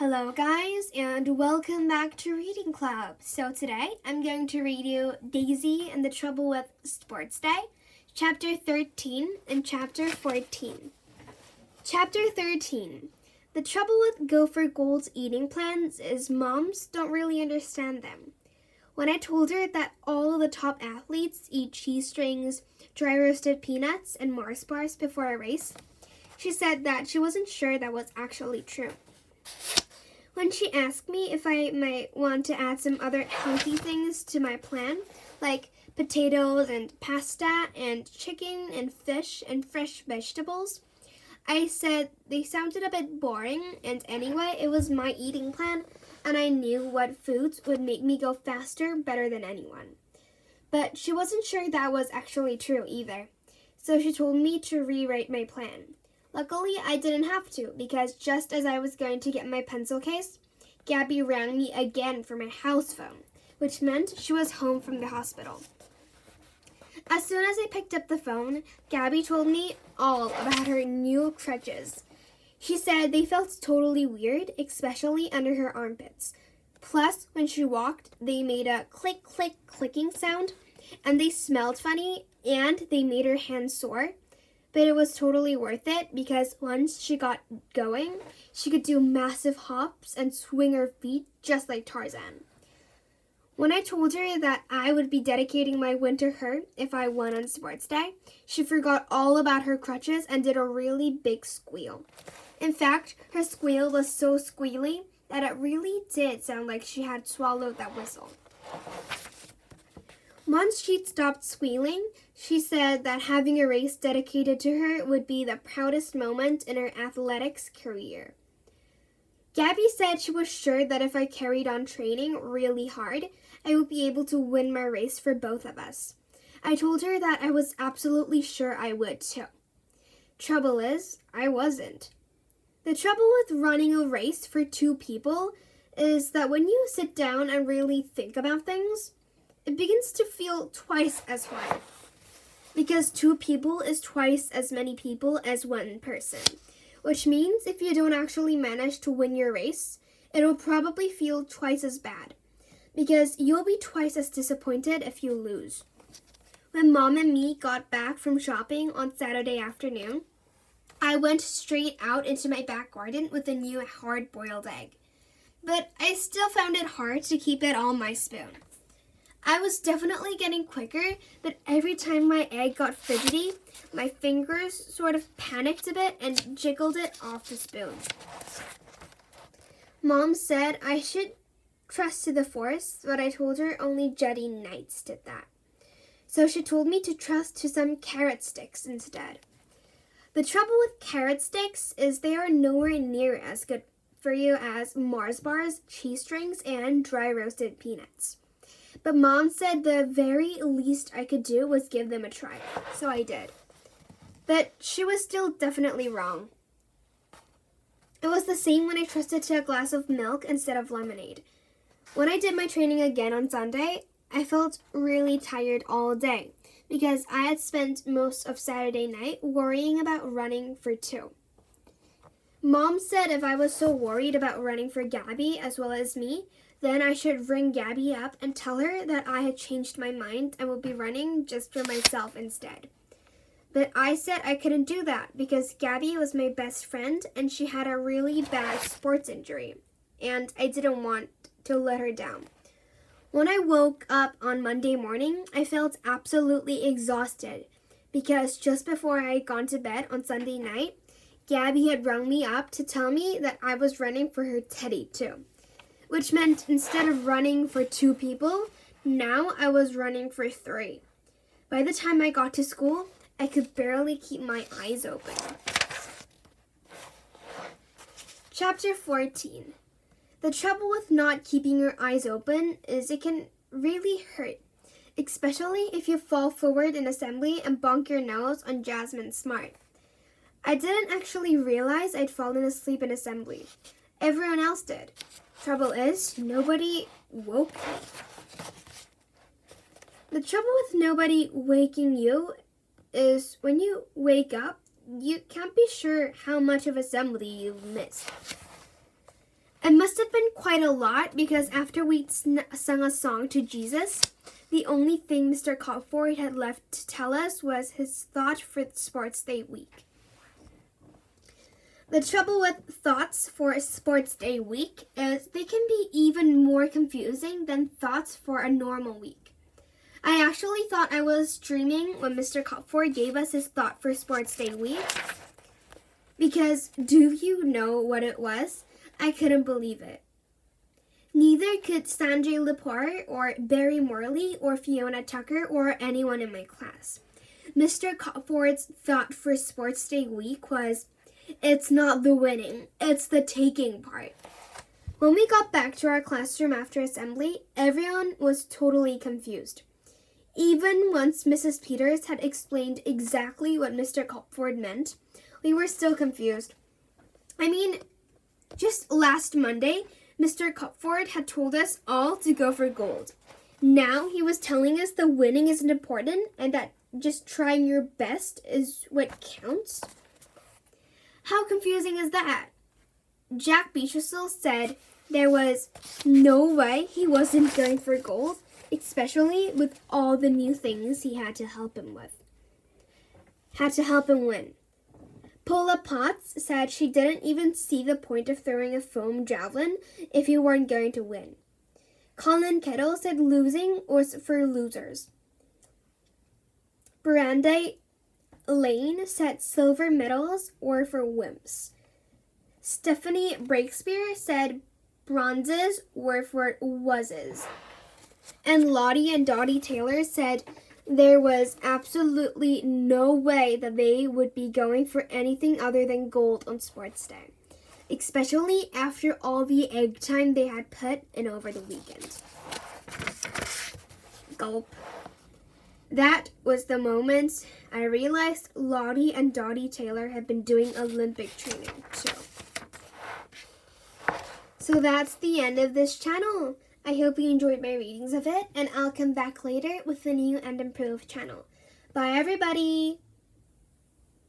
Hello guys and welcome back to Reading Club. So today I'm going to read you Daisy and the Trouble with Sports Day, Chapter 13 and Chapter 14. Chapter 13. The trouble with Gopher Gold's eating plans is moms don't really understand them. When I told her that all the top athletes eat cheese strings, dry roasted peanuts, and Mars bars before a race, she said that she wasn't sure that was actually true. When she asked me if I might want to add some other healthy things to my plan, like potatoes and pasta and chicken and fish and fresh vegetables, I said they sounded a bit boring, and anyway, it was my eating plan, and I knew what foods would make me go faster better than anyone. But she wasn't sure that was actually true either, so she told me to rewrite my plan. Luckily, I didn't have to, because just as I was going to get my pencil case, Gabby rang me again for my house phone, which meant she was home from the hospital. As soon as I picked up the phone, Gabby told me all about her new crutches. She said they felt totally weird, especially under her armpits. Plus, when she walked, they made a click, click, clicking sound, and they smelled funny, and they made her hands sore. But it was totally worth it because once she got going, she could do massive hops and swing her feet just like Tarzan. When I told her that I would be dedicating my win to her if I won on sports day, she forgot all about her crutches and did a really big squeal. In fact, her squeal was so squealy that it really did sound like she had swallowed that whistle. Once she'd stopped squealing, she said that having a race dedicated to her would be the proudest moment in her athletics career. Gabby said she was sure that if I carried on training really hard, I would be able to win my race for both of us. I told her that I was absolutely sure I would too. Trouble is, I wasn't. The trouble with running a race for two people is that when you sit down and really think about things, it begins to feel twice as hard. Because two people is twice as many people as one person. Which means if you don't actually manage to win your race, it'll probably feel twice as bad. Because you'll be twice as disappointed if you lose. When Mom and me got back from shopping on Saturday afternoon, I went straight out into my back garden with a new hard-boiled egg. But I still found it hard to keep it on my spoon. I was definitely getting quicker, but every time my egg got fidgety, my fingers sort of panicked a bit and jiggled it off the spoon. Mom said I should trust to the force, but I told her only Jedi Knights did that. So she told me to trust to some carrot sticks instead. The trouble with carrot sticks is they are nowhere near as good for you as Mars bars, cheese strings, and dry roasted peanuts. But Mom said the very least I could do was give them a try, so I did. But she was still definitely wrong. It was the same when I trusted to a glass of milk instead of lemonade. When I did my training again on Sunday, I felt really tired all day because I had spent most of Saturday night worrying about running for two. Mom said if I was so worried about running for Gabby as well as me, then I should ring Gabby up and tell her that I had changed my mind and would be running just for myself instead. But I said I couldn't do that because Gabby was my best friend and she had a really bad sports injury, and I didn't want to let her down. When I woke up on Monday morning, I felt absolutely exhausted because just before I had gone to bed on Sunday night, Gabby had rung me up to tell me that I was running for her teddy too. Which meant instead of running for two people, now I was running for three. By the time I got to school, I could barely keep my eyes open. Chapter 14. The trouble with not keeping your eyes open is it can really hurt, especially if you fall forward in assembly and bonk your nose on Jasmine Smart. I didn't actually realize I'd fallen asleep in assembly. Everyone else did. Trouble is, nobody woke me. The trouble with nobody waking you is when you wake up, you can't be sure how much of assembly you've missed. And happened quite a lot because after we sung a song to Jesus, the only thing Mr. Copford had left to tell us was his thought for Sports Day week. The trouble with thoughts for Sports Day week is they can be even more confusing than thoughts for a normal week. I actually thought I was dreaming when Mr. Copford gave us his thought for Sports Day week. Because do you know what it was? I couldn't believe it. Neither could Sanjay Lepore or Barry Morley or Fiona Tucker or anyone in my class. Mr. Copford's thought for Sports Day week was, it's not the winning, it's the taking part. When we got back to our classroom after assembly, everyone was totally confused. Even once Mrs. Peters had explained exactly what Mr. Copford meant, we were still confused. I mean, just last Monday, Mr. Copford had told us all to go for gold. Now he was telling us the winning isn't important and that just trying your best is what counts. How confusing is that? Jack Beatrice said there was no way he wasn't going for gold, especially with all the new things he had to help him win. Paula Potts said she didn't even see the point of throwing a foam javelin if you weren't going to win. Colin Kettle said losing was for losers. Brandy Lane said silver medals were for wimps. Stephanie Breakspear said bronzes were for wuzzes. And Lottie and Dottie Taylor said there was absolutely no way that they would be going for anything other than gold on Sports Day, especially after all the egg time they had put in over the weekend. Gulp. That was the moment I realized Lottie and Dottie Taylor had been doing Olympic training too. So that's the end of this channel. I hope you enjoyed my readings of it, and I'll come back later with a new and improved channel. Bye, everybody!